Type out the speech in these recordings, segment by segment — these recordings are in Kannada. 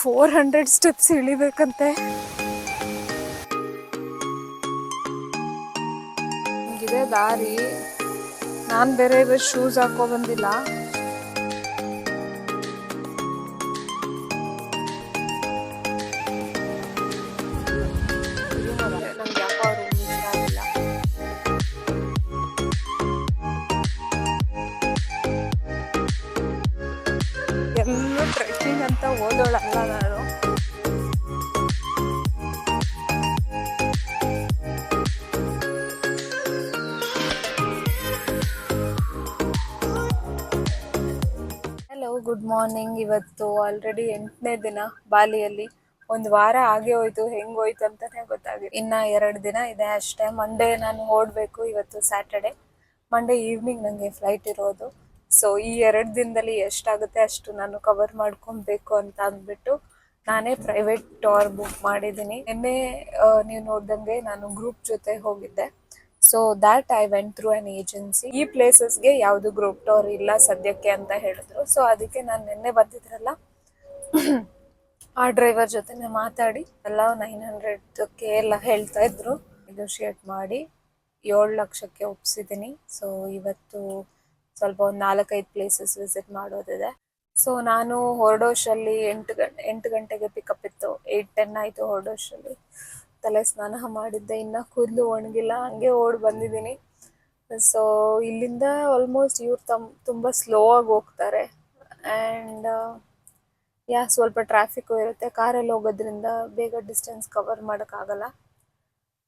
400 ಸ್ಟೆಪ್ಸ್ ಇಳಿಬೇಕಂತೆ. ಇದೆ ದಾರಿ. ನಾನು ಬೇರೆ ಇವತ್ತು ಶೂಸ್ ಹಾಕೋ ಬಂದಿಲ್ಲ. ನಂಗೆ ಯಾಕೋ ಅವ್ರು ಇಷ್ಟ ಆಗಿಲ್ಲ. ಎಲ್ಲೂ ಟ್ರೆಕ್ಕಿಂಗ್ ಅಂತ ಓದೋಳಲ್ಲ ನಾನು. Hello, good morning. ಇವತ್ತು ಆಲ್ರೆಡಿ 8ನೇ ದಿನ ಬಾಲಿಯಲ್ಲಿ. ಒಂದು ವಾರ ಆಗೇ ಹೋಯ್ತು, ಹೆಂಗೋಯ್ತು ಅಂತಾನೆ ಗೊತ್ತಾಗಿದೆ. ಇನ್ನ 2 ದಿನ ಇದೆ ಅಷ್ಟೇ. ಮಂಡೇ ನಾನು ಹೊರಡಬೇಕು. ಇವತ್ತು ಸ್ಯಾಟರ್ಡೆ, ಮಂಡೇ ಈವ್ನಿಂಗ್ ನನಗೆ ಫ್ಲೈಟ್ ಇರೋದು. ಸೊ ಈ 2 ದಿನದಲ್ಲಿ ಎಷ್ಟಾಗುತ್ತೆ ಅಷ್ಟು ನಾನು ಕವರ್ ಮಾಡ್ಕೊಬೇಕು ಅಂತ ಅಂದ್ಬಿಟ್ಟು ನಾನೇ ಪ್ರೈವೇಟ್ ಟೂರ್ ಬುಕ್ ಮಾಡಿದ್ದೀನಿ. ನಿನ್ನೆ ನೀವು ನೋಡ್ದಂಗೆ ನಾನು ಗ್ರೂಪ್ ಜೊತೆ ಹೋಗಿದ್ದೆ. So that I went through an agency. ಈ ಪ್ಲೇಸಸ್ಗೆ ಯಾವುದು ಗ್ರೂಪ್ ಟೂರ್ ಇಲ್ಲ ಸದ್ಯಕ್ಕೆ ಅಂತ ಹೇಳಿದ್ರು. ಸೊ ಅದಕ್ಕೆ ನಾನು ನಿನ್ನೆ ಬಂದಿದ್ರಲ್ಲ, ಆ ಡ್ರೈವರ್ ಜೊತೆ ಮಾತಾಡಿ ಎಲ್ಲ 900ಕ್ಕೆ ಎಲ್ಲ ಹೇಳ್ತಾ ಇದ್ರು. ನೆಗೋಷಿಯೇಟ್ ಮಾಡಿ 7 ಲಕ್ಷಕ್ಕೆ ಒಪ್ಸಿದ್ದೀನಿ. ಸೊ ಇವತ್ತು ಸ್ವಲ್ಪ ಒಂದು 4-5 ಪ್ಲೇಸಸ್ ವಿಸಿಟ್ ಮಾಡೋದಿದೆ. ಸೊ ನಾನು ಹೊರಡೋಷಲ್ಲಿ 8 ಗಂಟೆಗೆ ಪಿಕಪ್ ಇತ್ತು. 8-10 ಆಯಿತು ಹೊರಡೋಷಲ್ಲಿ. ತಲೆ ಸ್ನಾನ ಮಾಡಿದ್ದೆ, ಇನ್ನು ಕೂದಲು ಒಣಗಿಲ್ಲ, ಹಂಗೆ ಓಡಿ ಬಂದಿದ್ದೀನಿ. ಸೊ ಇಲ್ಲಿಂದ ಆಲ್ಮೋಸ್ಟ್ ಇವ್ರು ತುಂಬ ಸ್ಲೋ ಆಗಿ ಹೋಗ್ತಾರೆ. ಆ್ಯಂಡ್ ಸ್ವಲ್ಪ ಟ್ರಾಫಿಕ್ಕು ಇರುತ್ತೆ. ಕಾರಲ್ಲಿ ಹೋಗೋದ್ರಿಂದ ಬೇಗ ಡಿಸ್ಟೆನ್ಸ್ ಕವರ್ ಮಾಡೋಕ್ಕಾಗಲ್ಲ.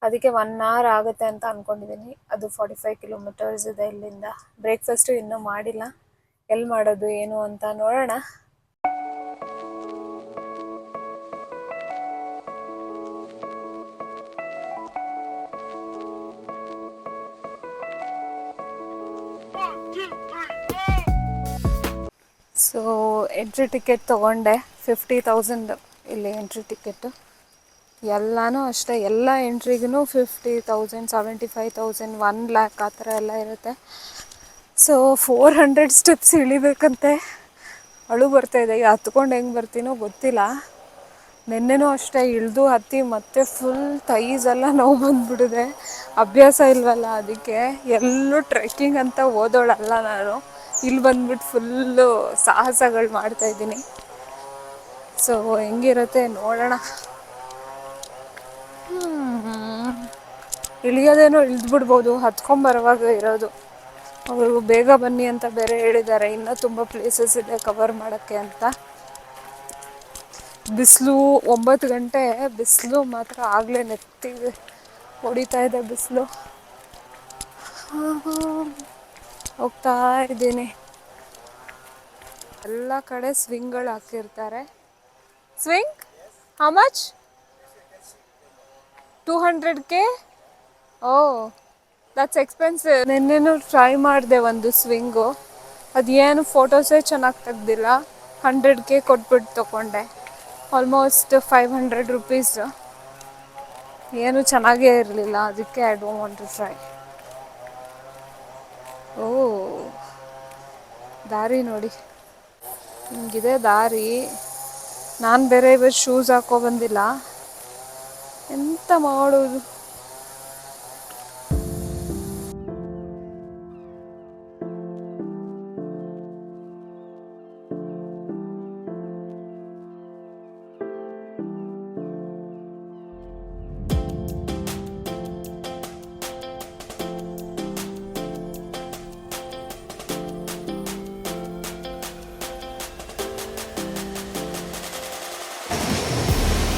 ಅದಕ್ಕೆ 1 hour ಆಗುತ್ತೆ ಅಂತ ಅಂದ್ಕೊಂಡಿದ್ದೀನಿ. ಅದು 45 ಕಿಲೋಮೀಟರ್ಸ್ ಇದೆ ಇಲ್ಲಿಂದ. ಬ್ರೇಕ್ಫಾಸ್ಟು ಇನ್ನೂ ಮಾಡಿಲ್ಲ. ಎಲ್ಲಿ ಮಾಡೋದು ಏನು ಅಂತ ನೋಡೋಣ. ಸೊ ಎಂಟ್ರಿ ಟಿಕೆಟ್ ತೊಗೊಂಡೆ. 50,000 ಇಲ್ಲಿ ಎಂಟ್ರಿ ಟಿಕೆಟು. ಎಲ್ಲನೂ ಅಷ್ಟೇ, ಎಲ್ಲ ಎಂಟ್ರಿಗೂ 50,000, 75,000, 1 lakh ಆ ಥರ ಎಲ್ಲ ಇರುತ್ತೆ. ಸೊ 400 ಸ್ಟೆಪ್ಸ್ ಇಳಿಬೇಕಂತೆ. ಅಳು ಬರ್ತಾಯಿದೆ. ಹತ್ಕೊಂಡು ಹೆಂಗೆ ಬರ್ತೀನೋ ಗೊತ್ತಿಲ್ಲ. ನೆನ್ನೆನೂ ಅಷ್ಟೇ ಇಳಿದು ಹತ್ತಿ ಮತ್ತೆ ಫುಲ್ ಥೈಸೆಲ್ಲ ನೋವು ಬಂದುಬಿಡಿದೆ. ಅಭ್ಯಾಸ ಇಲ್ವಲ್ಲ, ಅದಕ್ಕೆ. ಎಲ್ಲೂ ಟ್ರೆಕ್ಕಿಂಗ್ ಅಂತ ಓದೋಳಲ್ಲ ನಾನು. ಇಲ್ಲಿ ಬಂದ್ಬಿಟ್ಟು ಫುಲ್ಲು ಸಾಹಸಗಳು ಮಾಡ್ತಾಯಿದ್ದೀನಿ. ಸೊ ಹೆಂಗಿರುತ್ತೆ ನೋಡೋಣ. ಇಳಿಯೋದೇನೋ ಇಳಿದ್ಬಿಡ್ಬೋದು, ಹತ್ಕೊಂಬರುವಾಗ ಇರೋದು. ಅವರು ಬೇಗ ಬನ್ನಿ ಅಂತ ಬೇರೆ ಹೇಳಿದ್ದಾರೆ. ಇನ್ನೂ ತುಂಬ ಪ್ಲೇಸಸ್ ಇದೆ ಕವರ್ ಮಾಡೋಕ್ಕೆ ಅಂತ. ಬಿಸಿಲು 9 ಗಂಟೆ ಬಿಸಿಲು ಮಾತ್ರ ಆಗಲೇ ನೆತ್ತಿಗೆ ಹೊಡಿತಾ ಇದೆ ಬಿಸಿಲು. ಹೋಗ್ತಾ ಇದ್ದೀನಿ. ಎಲ್ಲ ಕಡೆ ಸ್ವಿಂಗ್ಗಳು ಹಾಕಿರ್ತಾರೆ. Swing how much? 200K? Oh, that's expensive. ನೆನ್ನೆನೂ ಟ್ರೈ ಮಾಡಿದೆ ಒಂದು ಸ್ವಿಂಗು. ಅದೇನು ಫೋಟೋಸೇ ಚೆನ್ನಾಗಿ ತೆಗ್ದಿಲ್ಲ. 100K ಕೊಟ್ಬಿಟ್ಟು ತೊಗೊಂಡೆ. Almost 500 rupees. ಏನು ಚೆನ್ನಾಗೇ ಇರಲಿಲ್ಲ. ಅದಕ್ಕೆ I don't want to try. Oh, ದಾರಿ ನೋಡಿ, ಹಿಂಗಿದೆ ದಾರಿ. ನಾನು ಬೇರೆ ಇವತ್ತು ಶೂಸ್ ಹಾಕೋ ಬಂದಿಲ್ಲ. ಎಂತ ಮಾಡೋದು?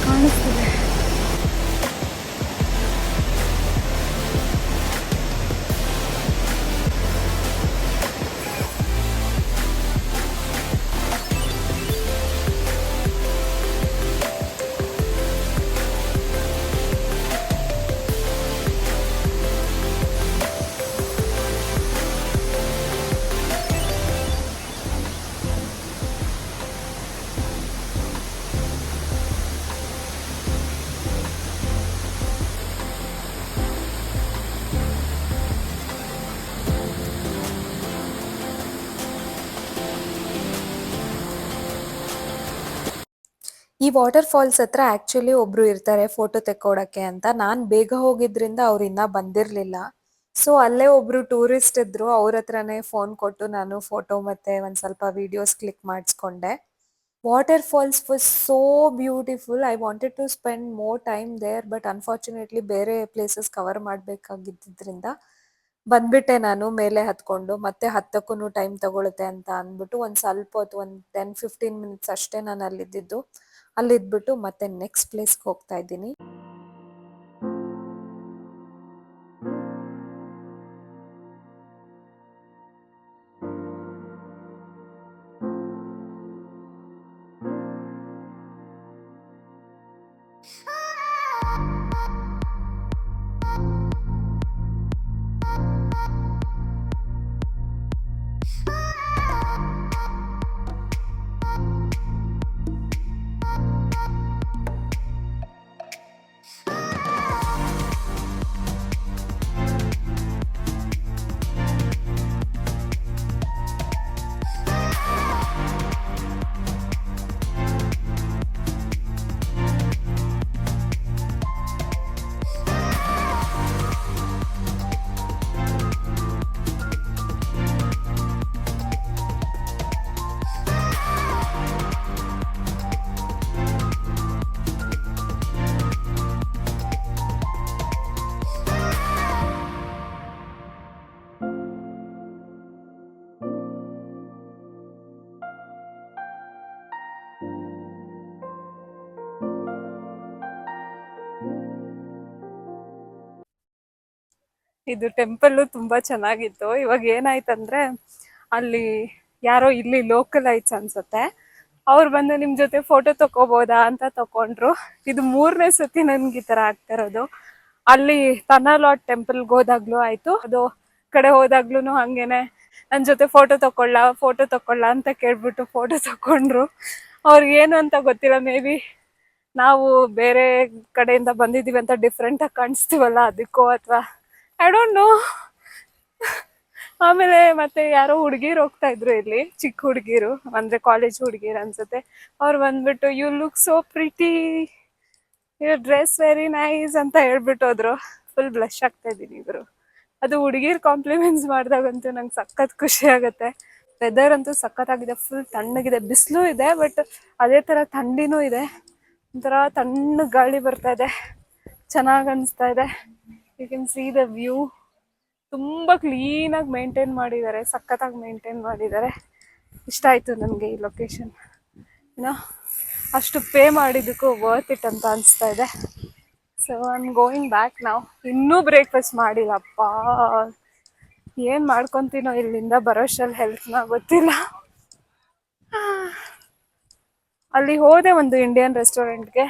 ಕಾಣಿಸ್ತಿದೆ. ಈ ವಾಟರ್ ಫಾಲ್ಸ್ ಹತ್ರ ಆಕ್ಚುಲಿ ಒಬ್ರು ಇರ್ತಾರೆ ಫೋಟೋ ತೆಕ್ಕೊಡಕ್ಕೆ ಅಂತ. ನಾನ್ ಬೇಗ ಹೋಗಿದ್ರಿಂದ ಅವ್ರು ಇನ್ನ ಬಂದಿರ್ಲಿಲ್ಲ. ಸೊ ಅಲ್ಲೇ ಒಬ್ರು ಟೂರಿಸ್ಟ್ ಇದ್ರು, ಅವ್ರ ಹತ್ರನೇ ಫೋನ್ ಕೊಟ್ಟು ನಾನು ಫೋಟೋ ಮತ್ತೆ ಒಂದ್ ಸ್ವಲ್ಪ ವಿಡಿಯೋಸ್ ಕ್ಲಿಕ್ ಮಾಡಿಸ್ಕೊಂಡೆ. Waterfalls was so beautiful. I wanted to spend more time there, but unfortunately ಬೇರೆ ಪ್ಲೇಸಸ್ ಕವರ್ ಮಾಡ್ಬೇಕಾಗಿದ್ದರಿಂದ ಬಂದ್ಬಿಟ್ಟೆ ನಾನು ಮೇಲೆ ಹತ್ಕೊಂಡು. ಮತ್ತೆ ಹತ್ತಕ್ಕೂ ಟೈಮ್ ತಗೊಳುತ್ತೆ ಅಂತ ಅಂದ್ಬಿಟ್ಟು ಒಂದ್ ಸ್ವಲ್ಪ ಹೊತ್ತು, ಒಂದ್ 10-15 ಮಿನಿಟ್ಸ್ ಅಷ್ಟೇ ನಾನು ಅಲ್ಲಿದ್ದಿದ್ದು. ಅಲ್ಲಿದ್ಬಿಟ್ಟು ಮತ್ತೆ ನೆಕ್ಸ್ಟ್ ಪ್ಲೇಸ್ಗೆ ಹೋಗ್ತಾ ಇದ್ದೀನಿ. ಇದು ಟೆಂಪಲ್ ತುಂಬಾ ಚೆನ್ನಾಗಿತ್ತು. ಇವಾಗ ಏನಾಯ್ತಂದ್ರೆ ಅಲ್ಲಿ ಯಾರೋ ಇಲ್ಲಿ ಲೋಕಲ್ ಐಟ್ಸ್ ಅನ್ಸುತ್ತೆ, ಅವ್ರು ಬಂದು ನಿಮ್ ಜೊತೆ ಫೋಟೋ ತಕೋಬೋದಾ ಅಂತ ತಕೊಂಡ್ರು. ಇದು 3ನೇ ಸತಿ ನನ್ಗೆ ಈ ತರ ಆಗ್ತಿರೋದು. ಅಲ್ಲಿ ತನಾಲಾಟ್ ಟೆಂಪಲ್ಗೆ ಹೋದಾಗ್ಲೂ ಆಯ್ತು, ಅದು ಕಡೆ ಹೋದಾಗ್ಲೂ ಹಂಗೇನೆ ನನ್ ಜೊತೆ ಫೋಟೋ ತಕೊಳ್ಳ ಅಂತ ಕೇಳ್ಬಿಟ್ಟು ಫೋಟೋ ತಕೊಂಡ್ರು. ಅವ್ರಿಗೆ ಏನು ಅಂತ ಗೊತ್ತಿಲ್ಲ, ಮೇ ಬಿ ನಾವು ಬೇರೆ ಕಡೆಯಿಂದ ಬಂದಿದೀವಿ ಅಂತ ಡಿಫ್ರೆಂಟ್ ಆಗಿ ಕಾಣಿಸ್ತೀವಲ್ಲ ಅದಕ್ಕೋ ಅಥವಾ ಐ ಡೋಂಟ್ ನೋ. ಆಮೇಲೆ ಮತ್ತೆ ಯಾರೋ ಹುಡುಗಿರು ಹೋಗ್ತಾ ಇದ್ರು, ಇಲ್ಲಿ ಚಿಕ್ಕ ಹುಡುಗಿರು ಅಂದ್ರೆ ಕಾಲೇಜ್ ಹುಡುಗಿರು ಅನ್ಸುತ್ತೆ. ಅವ್ರು ಬಂದ್ಬಿಟ್ಟು you look so pretty, your dress very nice ಅಂತ ಹೇಳ್ಬಿಟ್ಟು ಹೋದ್ರು. ಫುಲ್ ಬ್ಲಶ್ ಆಗ್ತಾ ಇದೀನಿ ಇವರು. ಅದು ಹುಡುಗಿರ್ ಕಾಂಪ್ಲಿಮೆಂಟ್ಸ್ ಮಾಡಿದಾಗಂತೂ ನಂಗೆ ಸಖತ್ ಖುಷಿ ಆಗುತ್ತೆ. ವೆದರ್ ಅಂತೂ ಸಖತ್ತಾಗಿದೆ, ಫುಲ್ ತಣ್ಣಗಿದೆ, ಬಿಸಿಲು ಇದೆ ಬಟ್ ಅದೇ ತರ ಥಂಡಿನೂ ಇದೆ. ಒಂಥರ ತಣ್ಣಗೆ ಗಾಳಿ ಬರ್ತಾ ಇದೆ, ಚೆನ್ನಾಗಿ ಅನಿಸ್ತಾ ಇದೆ. You can see the view. ತುಂಬಾ ಕ್ಲೀನಾಗಿ ಮೇಂಟೈನ್ ಮಾಡಿದ್ದಾರೆ, ಸಖತ್ತಾಗಿ ಮೇಂಟೈನ್ ಮಾಡಿದ್ದಾರೆ. ಇಷ್ಟ ಆಯ್ತು ನನಗೆ ಈ ಲೊಕೇಶನ್. ಏನೋ ಅಷ್ಟು ಪೇ ಮಾಡಿದ್ದಕ್ಕೂ ವರ್ತ್ ಇಟ್ ಅಂತ ಅನಿಸ್ತಾ ಇದೆ. So I am going back ನಾವು. ಇನ್ನೂ ಬ್ರೇಕ್ಫಾಸ್ಟ್ ಮಾಡಿಲ್ಲಪ್ಪ, ಏನು ಮಾಡ್ಕೊತೀನೋ ಇಲ್ಲಿಂದ ಬರೋಷ್ಟರಲ್ಲಿ ಹೆಲ್ತ್ನ ಗೊತ್ತಿಲ್ಲ. ಅಲ್ಲಿ ಹೋದೆ ಒಂದು ಇಂಡಿಯನ್ ರೆಸ್ಟೋರೆಂಟ್ಗೆ,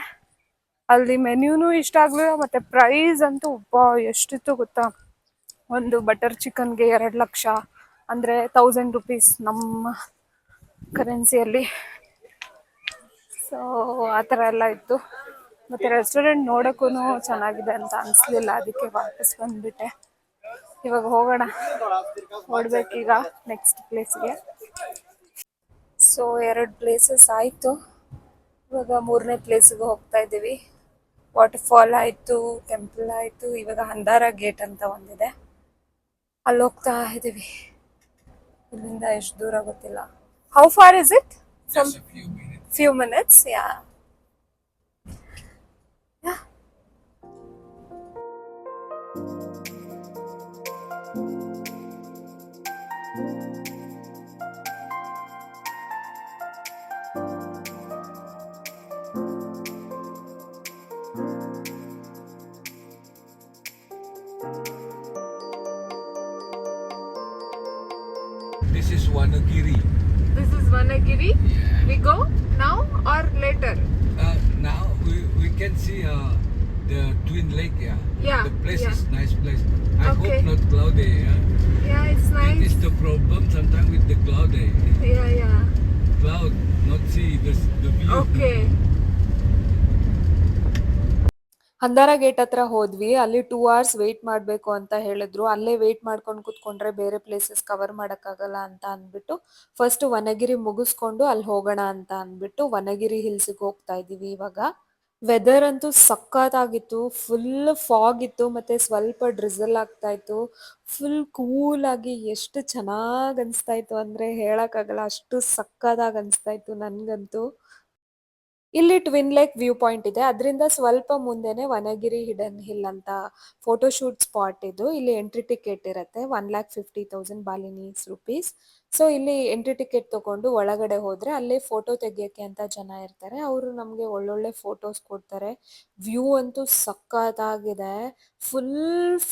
ಅಲ್ಲಿ ಮೆನ್ಯೂನು ಇಷ್ಟ ಆಗಲಿಲ್ಲ, ಮತ್ತು ಪ್ರೈಸ್ ಅಂತೂ ಎಷ್ಟಿತ್ತು ಗೊತ್ತಾ, ಒಂದು ಬಟರ್ ಚಿಕನ್ಗೆ 2 ಲಕ್ಷ ಅಂದರೆ 1000 ರೂಪೀಸ್ ನಮ್ಮ ಕರೆನ್ಸಿಯಲ್ಲಿ. ಸೊ ಆ ಥರ ಎಲ್ಲ ಇತ್ತು. ಮತ್ತು ರೆಸ್ಟೋರೆಂಟ್ ನೋಡೋಕ್ಕೂ ಚೆನ್ನಾಗಿದೆ ಅಂತ ಅನಿಸ್ಲಿಲ್ಲ, ಅದಕ್ಕೆ ವಾಪಸ್ ಬಂದುಬಿಟ್ಟೆ. ಇವಾಗ ಹೊರಡ್ಬೇಕೀಗ ನೆಕ್ಸ್ಟ್ ಪ್ಲೇಸ್ಗೆ. ಸೊ 2 ಪ್ಲೇಸಸ್ ಆಯಿತು, ಇವಾಗ 3ನೇ ಪ್ಲೇಸ್ಗೆ ಹೋಗ್ತಾ ಇದ್ದೀವಿ. ವಾಟರ್ಫಾಲ್ ಆಯಿತು, ಟೆಂಪಲ್ ಆಯಿತು, ಇವಾಗ ಹಂದಾರ ಗೇಟ್ ಅಂತ ಒಂದಿದೆ, ಅಲ್ಲಿ ಹೋಗ್ತಾ ಇದ್ದೀವಿ. ಇಲ್ಲಿಂದ ಎಷ್ಟು ದೂರ ಗೊತ್ತಿಲ್ಲ. How far is it? Few minutes. Yeah This is Vanagiri. This is Vanagiri. Yeah. We go now or later? Now we can see the Twin Lake. Yeah. Yeah, The place yeah. is nice place. I Okay. hope not cloudy. Yeah. Yeah, it's It nice. is the problem sometimes with the cloudy. Yeah. Cloud not see the view. Okay. ಹಂದಾರ ಗೇಟ್ ಹತ್ರ ಹೋದ್ವಿ. ಅಲ್ಲಿ 2 ಅವರ್ಸ್ ವೇಟ್ ಮಾಡ್ಬೇಕು ಅಂತ ಹೇಳಿದ್ರು. ಅಲ್ಲೇ ವೇಟ್ ಮಾಡ್ಕೊಂಡು ಕೂತ್ಕೊಂಡ್ರೆ ಬೇರೆ ಪ್ಲೇಸಸ್ ಕವರ್ ಮಾಡಕ್ಕಾಗಲ್ಲ ಅಂತ ಅಂದ್ಬಿಟ್ಟು ಫಸ್ಟ್ ವನಗಿರಿ ಮುಗಿಸ್ಕೊಂಡು ಅಲ್ಲಿ ಹೋಗೋಣ ಅಂತ ಅಂದ್ಬಿಟ್ಟು ವನಗಿರಿ ಹಿಲ್ಸ್‌ಗೆ ಹೋಗ್ತಾ ಇದೀವಿ ಇವಾಗ. ವೆದರ್ ಅಂತೂ ಸಖತ್ತಾಗಿತ್ತು. ಫುಲ್ ಫಾಗ್ ಇತ್ತು ಮತ್ತೆ ಸ್ವಲ್ಪ ಡ್ರಿಝಲ್ ಆಗ್ತಾ ಇತ್ತು. ಫುಲ್ ಕೂಲ್ ಆಗಿ ಎಷ್ಟು ಚೆನ್ನಾಗ್ ಅನ್ಸ್ತಾ ಇತ್ತು ಅಂದ್ರೆ ಹೇಳಕ್ಕಾಗಲ್ಲ. ಅಷ್ಟು ಸಖತ್ತಾಗಿ ಅನ್ಸ್ತಾ ಇತ್ತು ನನ್ಗಂತೂ. ಇಲ್ಲಿ ಟ್ವಿನ್ ಲೇಕ್ ವ್ಯೂ ಪಾಯಿಂಟ್ ಇದೆ. ಅದರಿಂದ ಸ್ವಲ್ಪ ಮುಂದೆನೆ ವನಗಿರಿ ಹಿಡನ್ ಹಿಲ್ ಅಂತ ಫೋಟೋ ಶೂಟ್ ಸ್ಪಾಟ್ ಇದು. ಇಲ್ಲಿ ಎಂಟ್ರಿ ಟಿಕೆಟ್ ಇರುತ್ತೆ. 1,50,000 ಬಾಲಿನೀಸ್ ರುಪೀಸ್. ಸೊ ಇಲ್ಲಿ ಎಂಟ್ರಿ ಟಿಕೆಟ್ ತಗೊಂಡು ಒಳಗಡೆ ಹೋದ್ರೆ ಅಲ್ಲೇ ಫೋಟೋ ತೆಗಿಯಕ್ಕೆ ಅಂತ ಜನ ಇರ್ತಾರೆ. ಅವರು ನಮಗೆ ಒಳ್ಳೊಳ್ಳೆ ಫೋಟೋಸ್ ಕೊಡ್ತಾರೆ. ವ್ಯೂ ಅಂತೂ ಸಖತ್ತಾಗಿದೆ. ಫುಲ್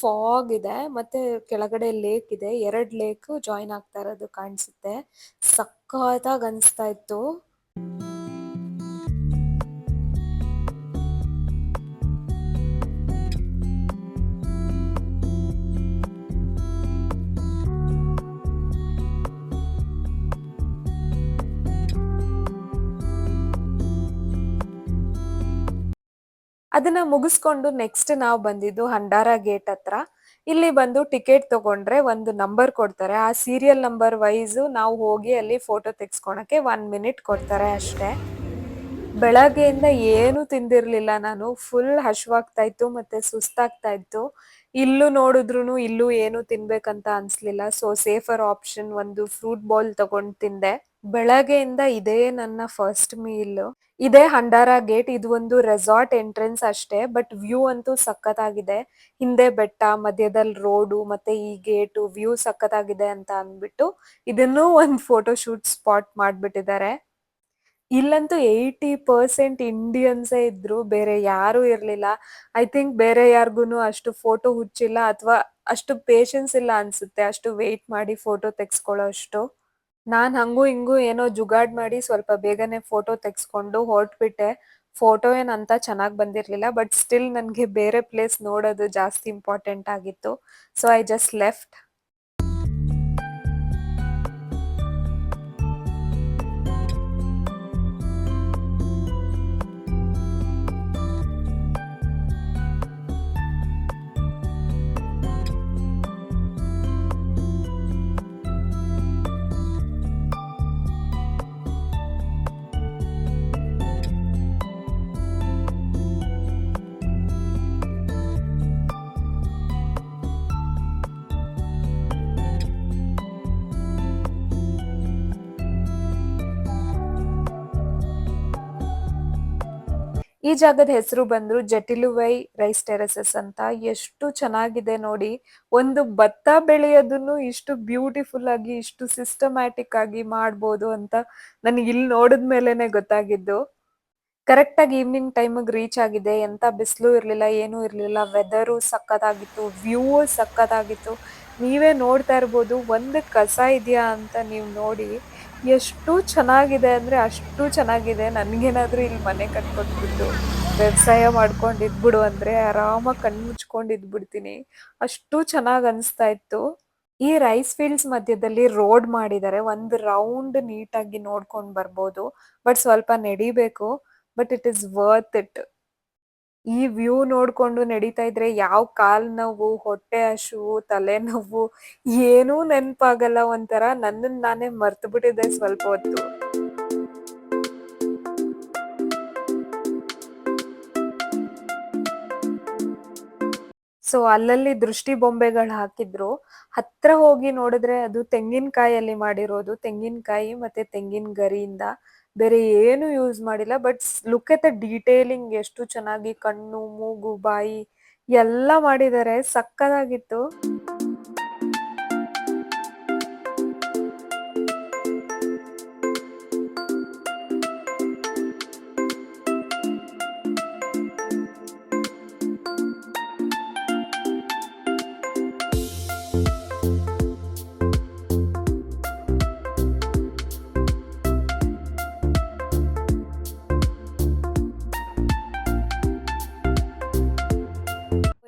ಫಾಗ್ ಇದೆ ಮತ್ತೆ ಕೆಳಗಡೆ ಲೇಕ್ ಇದೆ. 2 ಲೇಕ್ ಜಾಯಿನ್ ಆಗ್ತಾ ಇರೋದು ಕಾಣಿಸುತ್ತೆ. ಸಖತ್ತಾಗಿ ಅನಿಸ್ತಾ ಇತ್ತು. ಅದನ್ನ ಮುಗಿಸ್ಕೊಂಡು ನೆಕ್ಸ್ಟ್ ನಾವು ಬಂದಿದ್ದು ಹಂಡಾರ ಗೇಟ್ ಹತ್ರ. ಇಲ್ಲಿ ಬಂದು ಟಿಕೆಟ್ ತಗೊಂಡ್ರೆ ಒಂದು ನಂಬರ್ ಕೊಡ್ತಾರೆ. ಆ ಸೀರಿಯಲ್ ನಂಬರ್ ವೈಸ್ ನಾವು ಹೋಗಿ ಅಲ್ಲಿ ಫೋಟೋ ತೆಗ್ಸ್ಕೊಳಕ್ಕೆ 1 ಮಿನಿಟ್ ಕೊಡ್ತಾರೆ ಅಷ್ಟೇ. ಬೆಳಗ್ಗೆಯಿಂದ ಏನು ತಿಂದಿರ್ಲಿಲ್ಲ ನಾನು. ಫುಲ್ ಹಶ್ವಾಗ್ತಾ ಇತ್ತು ಮತ್ತೆ ಸುಸ್ತಾಗ್ತಾ ಇತ್ತು. ಇಲ್ಲೂ ನೋಡಿದ್ರುನು ಇಲ್ಲೂ ಏನು ತಿನ್ಬೇಕಂತ ಅನ್ಸ್ಲಿಲ್ಲ. ಸೊ ಸೇಫರ್ ಆಪ್ಷನ್ ಒಂದು ಫ್ರೂಟ್ ಬೌಲ್ ತಗೊಂಡ್ ತಿಂದೆ. ಬೆಳಗ್ಗೆಯಿಂದ ಇದೇ ನನ್ನ ಫಸ್ಟ್ ಮೀಲ್. ಇದೇ ಹಂಡಾರ ಗೇಟ್. ಇದು ಒಂದು ರೆಸಾರ್ಟ್ ಎಂಟ್ರೆನ್ಸ್ ಅಷ್ಟೇ. ಬಟ್ ವ್ಯೂ ಅಂತೂ ಸಖತ್ತಾಗಿದೆ. ಹಿಂದೆ ಬೆಟ್ಟ, ಮಧ್ಯದಲ್ಲಿ ರೋಡು ಮತ್ತೆ ಈ ಗೇಟು ವ್ಯೂ ಸಖತ್ತಾಗಿದೆ ಅಂತ ಅಂದ್ಬಿಟ್ಟು ಇದನ್ನೂ ಒಂದು ಫೋಟೋ ಶೂಟ್ ಸ್ಪಾಟ್ ಮಾಡ್ಬಿಟ್ಟಿದ್ದಾರೆ. ಇಲ್ಲಂತೂ 80% ಇಂಡಿಯನ್ಸೇ ಇದ್ರು. ಬೇರೆ ಯಾರೂ ಇರ್ಲಿಲ್ಲ. ಐ ಥಿಂಕ್ ಬೇರೆ ಯಾರಿಗೂನು ಅಷ್ಟು ಫೋಟೋ ಹುಚ್ಚಿಲ್ಲ ಅಥವಾ ಅಷ್ಟು ಪೇಷನ್ಸ್ ಇಲ್ಲ ಅನ್ಸುತ್ತೆ. ಅಷ್ಟು ವೇಟ್ ಮಾಡಿ ಫೋಟೋ ತೆಗ್ಸ್ಕೊಳ್ಳೋ ಅಷ್ಟು. ನಾನ್ ಹಂಗೂ ಹಿಂಗೂ ಏನೋ ಜುಗಾಡ್ ಮಾಡಿ ಸ್ವಲ್ಪ ಬೇಗನೆ ಫೋಟೋ ತೆಗ್ಸ್ಕೊಂಡು ಹೊರಟ್ಬಿಟ್ಟೆ. ಫೋಟೋ ಏನ್ ಅಂತ ಚೆನ್ನಾಗ್ ಬಂದಿರ್ಲಿಲ್ಲ. ಬಟ್ ಸ್ಟಿಲ್ ನನ್ಗೆ ಬೇರೆ ಪ್ಲೇಸ್ ನೋಡೋದು ಜಾಸ್ತಿ ಇಂಪಾರ್ಟೆಂಟ್ ಆಗಿತ್ತು. So I just left. ಈ ಜಾಗದ ಹೆಸರು ಬಂದ್ರು ಜಟಿಲುವೈ ರೈಸ್ ಟೆರಸಸ್ ಅಂತ. ಎಷ್ಟು ಚೆನ್ನಾಗಿದೆ ನೋಡಿ. ಒಂದು ಭತ್ತ ಬೆಳೆಯೋದನ್ನು ಇಷ್ಟು ಬ್ಯೂಟಿಫುಲ್ ಆಗಿ ಇಷ್ಟು ಸಿಸ್ಟಮ್ಯಾಟಿಕ್ ಆಗಿ ಮಾಡ್ಬೋದು ಅಂತ ನನಗೆ ಇಲ್ಲಿ ನೋಡಿದ ಮೇಲೆನೆ ಗೊತ್ತಾಗಿದ್ದು. ಕರೆಕ್ಟ್ ಆಗಿ ಈವ್ನಿಂಗ್ ಟೈಮಿಗೆ ರೀಚ್ ಆಗಿದೆ. ಎಂತ ಬಿಸಿಲು ಇರ್ಲಿಲ್ಲ, ಏನೂ ಇರ್ಲಿಲ್ಲ. ವೆದರು ಸಖತ್ತಾಗಿತ್ತು, ವ್ಯೂ ಸಖತ್ತಾಗಿತ್ತು. ನೀವೇ ನೋಡ್ತಾ ಇರ್ಬೋದು. ಒಂದು ಕಸ ಇದೆಯಾ ಅಂತ ನೀವು ನೋಡಿ. ಎಷ್ಟು ಚೆನ್ನಾಗಿದೆ ಅಂದ್ರೆ ಅಷ್ಟು ಚೆನ್ನಾಗಿದೆ. ನನ್ಗೇನಾದ್ರೂ ಇಲ್ಲಿ ಮನೆ ಕಟ್ಕೊಟ್ಬಿಟ್ಟು ವ್ಯವಸಾಯ ಮಾಡ್ಕೊಂಡು ಇದ್ಬಿಡು ಅಂದ್ರೆ ಆರಾಮಾಗಿ ಕಣ್ಣು ಮುಚ್ಕೊಂಡು ಇದ್ಬಿಡ್ತೀನಿ. ಅಷ್ಟು ಚೆನ್ನಾಗ್ ಅನಿಸ್ತಾ ಇತ್ತು. ಈ ರೈಸ್ ಫೀಲ್ಡ್ಸ್ ಮಧ್ಯದಲ್ಲಿ ರೋಡ್ ಮಾಡಿದ್ದಾರೆ. ಒಂದು ರೌಂಡ್ ನೀಟಾಗಿ ನೋಡ್ಕೊಂಡ್ ಬರ್ಬೋದು. ಬಟ್ ಸ್ವಲ್ಪ ನಡಿಬೇಕು. But it is worth it. ಈ ವ್ಯೂ ನೋಡ್ಕೊಂಡು ನಡೀತಾ ಇದ್ರೆ ಯಾವ ಕಾಲ್ ನೋವು, ಹೊಟ್ಟೆ ಹಸಿವು, ತಲೆನೋವು ಏನೂ ನೆನಪಾಗಲ್ಲ. ಒಂಥರ ನನ್ನನ್ನ ನಾನೇ ಮರ್ತು ಬಿಟ್ಟಿದ್ದೆ ಸ್ವಲ್ಪ ಹೊತ್ತು. ಸೊ ಅಲ್ಲಲ್ಲಿ ದೃಷ್ಟಿ ಬೊಂಬೆಗಳು ಹಾಕಿದ್ರು. ಹತ್ರ ಹೋಗಿ ನೋಡಿದ್ರೆ ಅದು ತೆಂಗಿನಕಾಯಲ್ಲಿ ಮಾಡಿರೋದು. ತೆಂಗಿನಕಾಯಿ ಮತ್ತೆ ತೆಂಗಿನ ಗರಿಯಿಂದ ಬೇರೆ ಏನು ಯೂಸ್ ಮಾಡಿಲ್ಲ. But look at the detailing. ಎಷ್ಟು ಚೆನ್ನಾಗಿ ಕಣ್ಣು, ಮೂಗು, ಬಾಯಿ ಎಲ್ಲ ಮಾಡಿದ್ದಾರೆ. ಸಕ್ಕತ್ತಾಗಿತ್ತು.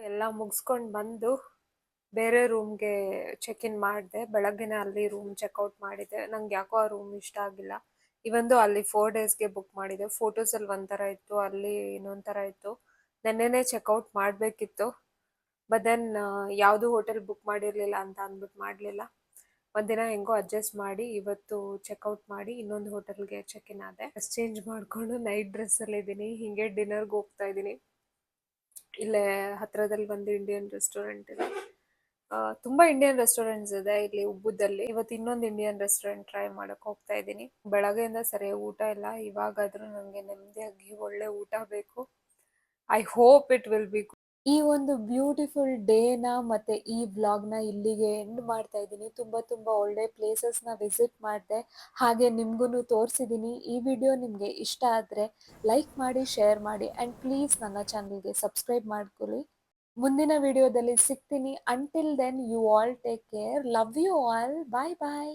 ಎಲ್ಲ ಮುಗಿಸ್ಕೊಂಡು ಬಂದು ಬೇರೆ ರೂಮ್ಗೆ ಚೆಕ್ ಇನ್ ಮಾಡಿದೆ. ಬೆಳಗ್ಗೆನೆ ಅಲ್ಲಿ ರೂಮ್ ಚೆಕ್ಔಟ್ ಮಾಡಿದೆ. ನಂಗೆ ಯಾಕೋ ಆ ರೂಮ್ ಇಷ್ಟ ಆಗಿಲ್ಲ. ಇವಂದು ಅಲ್ಲಿ 4 ಡೇಸ್ಗೆ ಬುಕ್ ಮಾಡಿದೆ. ಫೋಟೋಸಲ್ಲಿ ಒಂಥರ ಇತ್ತು, ಅಲ್ಲಿ ಇನ್ನೊಂಥರ ಇತ್ತು. ನೆನ್ನೆನೇ ಚೆಕ್ಔಟ್ ಮಾಡಬೇಕಿತ್ತು. ಬಟ್ ದೆನ್ ಯಾವುದು ಹೋಟೆಲ್ ಬುಕ್ ಮಾಡಿರಲಿಲ್ಲ ಅಂತ ಅಂದ್ಬಿಟ್ಟು ಮಾಡಲಿಲ್ಲ. ಒಂದಿನ ಹೆಂಗೋ ಅಡ್ಜಸ್ಟ್ ಮಾಡಿ ಇವತ್ತು ಚೆಕ್ಔಟ್ ಮಾಡಿ ಇನ್ನೊಂದು ಹೋಟೆಲ್ಗೆ ಚೆಕ್ ಇನ್ ಆದೆ. ಡ್ರೆಸ್ ಚೇಂಜ್ ಮಾಡಿಕೊಂಡು ನೈಟ್ ಡ್ರೆಸ್ಸಲ್ಲಿ ಇದ್ದೀನಿ. ಹೀಗೆ ಡಿನ್ನರ್ಗೆ ಹೋಗ್ತಾ ಇದ್ದೀನಿ. ಇಲ್ಲೇ ಹತ್ರದಲ್ಲಿ ಒಂದು ಇಂಡಿಯನ್ ರೆಸ್ಟೋರೆಂಟ್ ಇದೆ. ತುಂಬ ಇಂಡಿಯನ್ ರೆಸ್ಟೋರೆಂಟ್ಸ್ ಇದೆ ಇಲ್ಲಿ ಉಬ್ಬುದಲ್ಲಿ. ಇವತ್ತು ಇನ್ನೊಂದು ಇಂಡಿಯನ್ ರೆಸ್ಟೋರೆಂಟ್ ಟ್ರೈ ಮಾಡಕ್ಕೆ ಹೋಗ್ತಾ ಇದ್ದೀನಿ. ಬೆಳಗ್ಗೆಯಿಂದ ಸರಿಯಾಗಿ ಊಟ ಇಲ್ಲ. ಇವಾಗಾದರೂ ನನಗೆ ನೆಮ್ಮದಿಯಾಗಿ ಒಳ್ಳೆ ಊಟ ಬೇಕು. I hope it will be. ಈ ಒಂದು ಬ್ಯೂಟಿಫುಲ್ ಡೇನ ಮತ್ತೆ ಈ ವ್ಲಾಗ್ನ ಇಲ್ಲಿಗೆ ಎಂಡ್ ಮಾಡ್ತಾ ಇದ್ದೀನಿ. ತುಂಬ ಒಳ್ಳೆ ಪ್ಲೇಸಸ್ನ ವಿಸಿಟ್ ಮಾಡಿದೆ, ಹಾಗೆ ನಿಮಗೂ ತೋರಿಸಿದ್ದೀನಿ. ಈ ವಿಡಿಯೋ ನಿಮಗೆ ಇಷ್ಟ ಆದರೆ ಲೈಕ್ ಮಾಡಿ, ಶೇರ್ ಮಾಡಿ ಆ್ಯಂಡ್ ಪ್ಲೀಸ್ ನನ್ನ ಚಾನಲ್ಗೆ ಸಬ್ಸ್ಕ್ರೈಬ್ ಮಾಡ್ಕೊಳ್ಳಿ. ಮುಂದಿನ ವಿಡಿಯೋದಲ್ಲಿ ಸಿಗ್ತೀನಿ. Until then you all take care. Love you all. Bye bye.